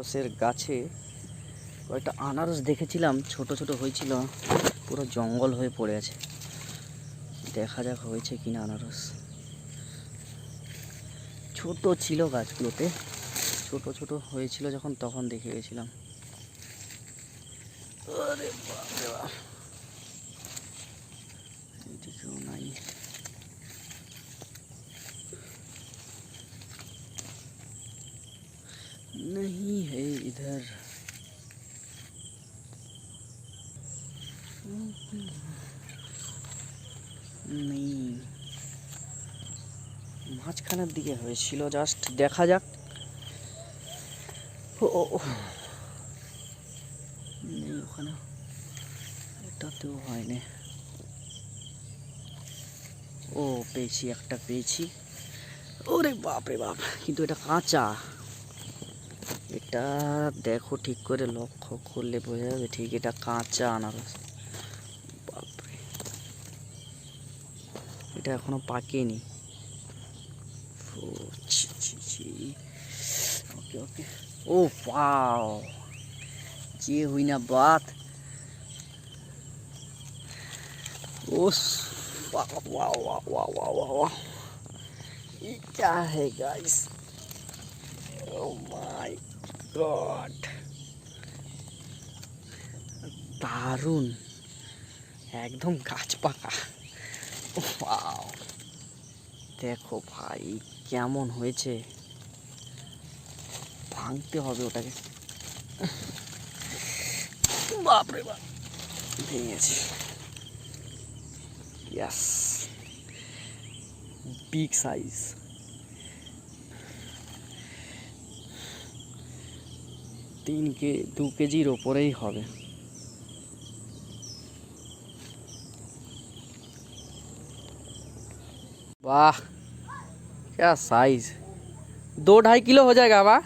আনারসের গাছে কয়েকটা আনারস দেখেছিলাম, ছোট ছোট হয়েছিল, পুরো জঙ্গল হয়ে পড়ে আছে। দেখা যাক হয়েছে কিনা আনারস। ছোট ছিল গাছগুলোতে, ছোট ছোট হয়েছিল যখন, তখন দেখে গেছিলাম। আরে বাপ রে বাপ, এইদিকেও নাই। नहीं है इधर। নেই, মাঝখানের দিকে হয়েছিল, জাস্ট দেখা যাক। ও নেই ওখানে, এটাতেও হয়নি। ও পেয়েছি, একটা পেয়েছি। ওরে বাপ রে বাপ, কিন্তু এটা কাঁচা। এটা দেখো ঠিক করে, লক্ষ্য করলে বোঝা যাবে ঠিক এটা কাঁচা আনারস। বাপরে, এটা এখনো পাকেনি। ও ছি ছি ছি। ওকে ওকে। ও वाओ, ये हुई ना बात। ओस वाह वाह वाह वाह वाह वाह वाह, ये क्या है गाइस? ओ माय गॉड, দারুণ, একদম গাছ পাকা। ওয়াও, দেখো ভাই কেমন হয়েছে, ভাঙতে হবে ওটাকে। বাপরে বাপ, ভেঙেছি। ইয়াস, বিগ সাইজ। 2 কেজির ওপরেই হবে। वाह क्या साइज, 2-2.5 किलो हो जाएगा बा।